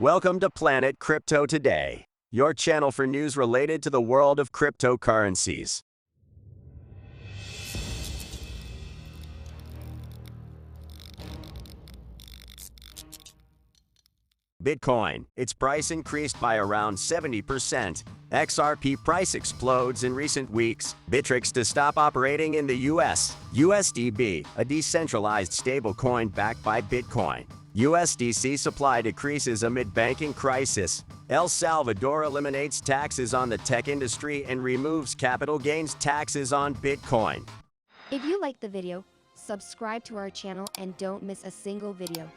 Welcome to Planet Crypto Today, your channel for news related to the world of cryptocurrencies. Bitcoin, its price increased by around 70%. XRP price explodes in recent weeks. BITTREX to stop operating in the US. USDB, a decentralized stablecoin backed by Bitcoin. USDC supply decreases amid banking crisis. El Salvador eliminates taxes on the tech industry and removes capital gains taxes on Bitcoin. If you like the video, subscribe to our channel and don't miss a single video.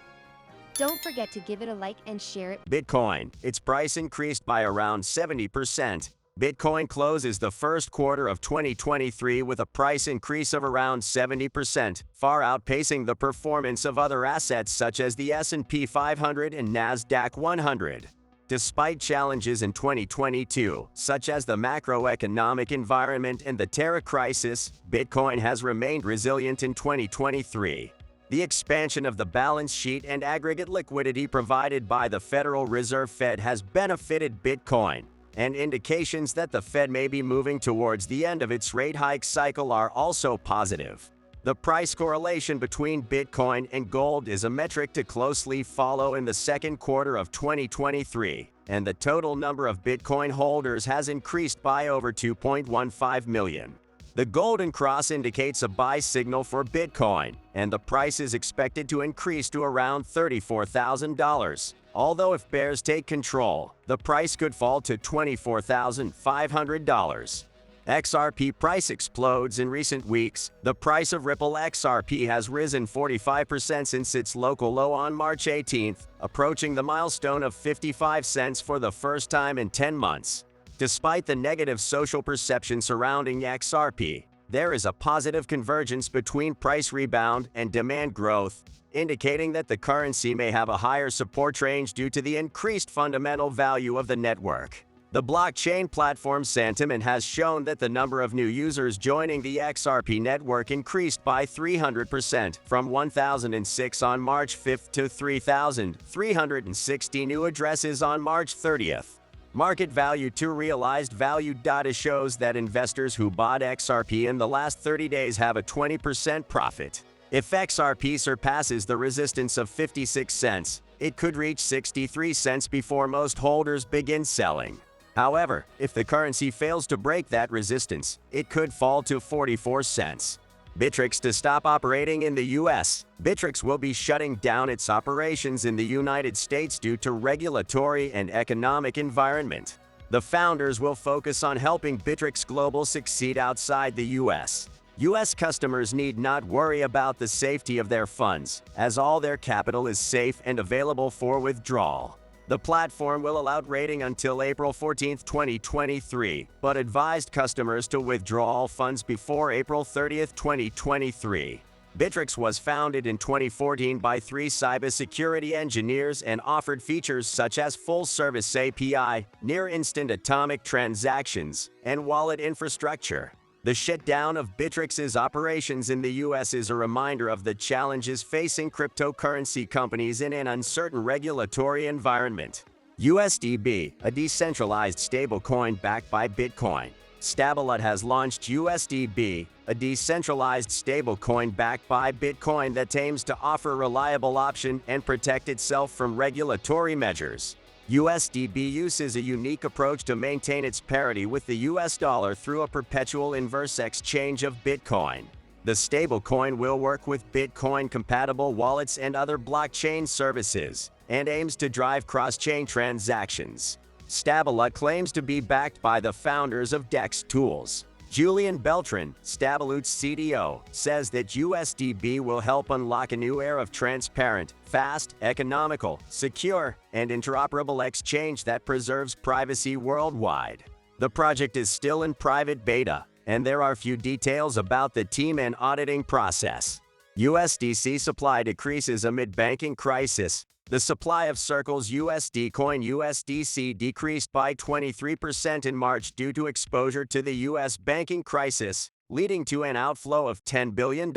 Don't forget to give it a like and share it. Bitcoin, its price increased by around 70%. Bitcoin closes the first quarter of 2023 with a price increase of around 70%, far outpacing the performance of other assets such as the S&P 500 and Nasdaq 100. Despite challenges in 2022, such as the macroeconomic environment and the terror crisis, Bitcoin has remained resilient in 2023. The expansion of the balance sheet and aggregate liquidity provided by the Federal Reserve Fed has benefited Bitcoin, and indications that the Fed may be moving towards the end of its rate hike cycle are also positive. The price correlation between Bitcoin and gold is a metric to closely follow in the second quarter of 2023, and the total number of Bitcoin holders has increased by over 2.15 million. The golden cross indicates a buy signal for Bitcoin, and the price is expected to increase to around $34,000. Although if bears take control, the price could fall to $24,500. XRP price explodes in recent weeks. The price of Ripple XRP has risen 45% since its local low on March 18th, approaching the milestone of 55 cents for the first time in 10 months. Despite the negative social perception surrounding XRP, there is a positive convergence between price rebound and demand growth, indicating that the currency may have a higher support range due to the increased fundamental value of the network. The blockchain platform Sentiment has shown that the number of new users joining the XRP network increased by 300% from 1,006 on March 5th to 3,360 new addresses on March 30th. Market value to realized value data shows that investors who bought XRP in the last 30 days have a 20% profit. If XRP surpasses the resistance of 56 cents, it could reach 63 cents before most holders begin selling. However, if the currency fails to break that resistance, it could fall to 44 cents. BITTREX to stop operating in the US. BITTREX will be shutting down its operations in the United States due to regulatory and economic environment. The founders will focus on helping BITTREX Global succeed outside the US. US customers need not worry about the safety of their funds, as all their capital is safe and available for withdrawal. The platform will allow trading until April 14, 2023, but advised customers to withdraw all funds before April 30, 2023. BITTREX was founded in 2014 by 3 cybersecurity engineers and offered features such as full-service API, near-instant atomic transactions, and wallet infrastructure. The shutdown of BITTREX's operations in the US is a reminder of the challenges facing cryptocurrency companies in an uncertain regulatory environment. USDB, a decentralized stablecoin backed by Bitcoin. STABLECOIN has launched USDB, a decentralized stablecoin backed by Bitcoin that aims to offer a reliable option and protect itself from regulatory measures. USDB uses a unique approach to maintain its parity with the US dollar through a perpetual inverse exchange of Bitcoin. The stablecoin will work with Bitcoin-compatible wallets and other blockchain services, and aims to drive cross-chain transactions. STABLECOIN claims to be backed by the founders of DEX Tools. Julian Beltran, STABLECOIN's CDO, says that USDB will help unlock a new era of transparent, fast, economical, secure, and interoperable exchange that preserves privacy worldwide. The project is still in private beta, and there are few details about the team and auditing process. USDC supply decreases amid banking crisis. The supply of Circle's USD coin USDC decreased by 23% in March due to exposure to the US banking crisis, leading to an outflow of $10 billion.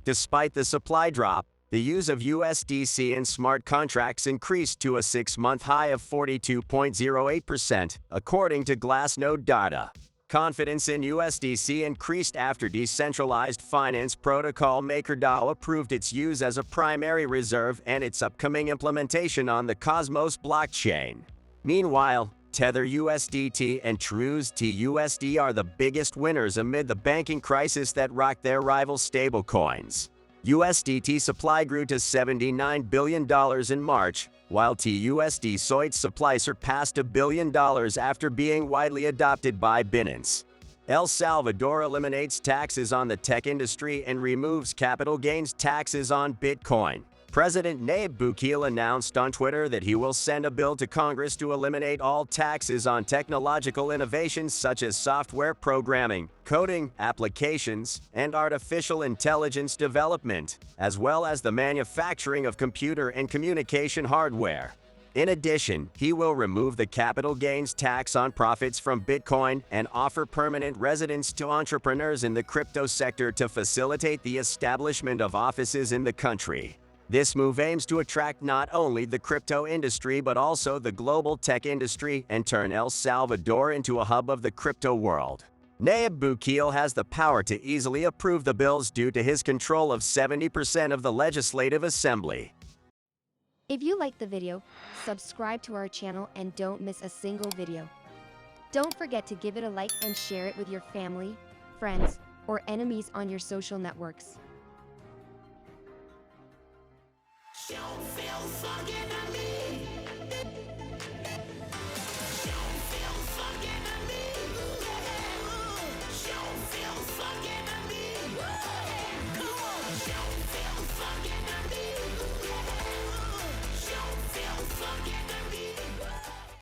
Despite the supply drop, The use of USDC in smart contracts increased to a 6-month high of 42.08%, according to Glassnode data. Confidence in USDC increased after decentralized finance protocol MakerDAO approved its use as a primary reserve and its upcoming implementation on the Cosmos blockchain. Meanwhile, Tether USDT and TrueUSD are the biggest winners amid the banking crisis that rocked their rival stablecoins. USDT supply grew to $79 billion in March, while TUSD SOIT supply surpassed $1 billion after being widely adopted by Binance. El Salvador eliminates taxes on the tech industry and removes capital gains taxes on Bitcoin. President Nayib Bukele announced on Twitter that he will send a bill to Congress to eliminate all taxes on technological innovations such as software programming, coding, applications, and artificial intelligence development, as well as the manufacturing of computer and communication hardware. In addition, he will remove the capital gains tax on profits from Bitcoin and offer permanent residence to entrepreneurs in the crypto sector to facilitate the establishment of offices in the country. This move aims to attract not only the crypto industry but also the global tech industry and turn El Salvador into a hub of the crypto world. Nayib Bukele has the power to easily approve the bills due to his control of 70% of the Legislative Assembly. If you liked the video, subscribe to our channel and don't miss a single video. Don't forget to give it a like and share it with your family, friends, or enemies on your social networks. Don't feel fucking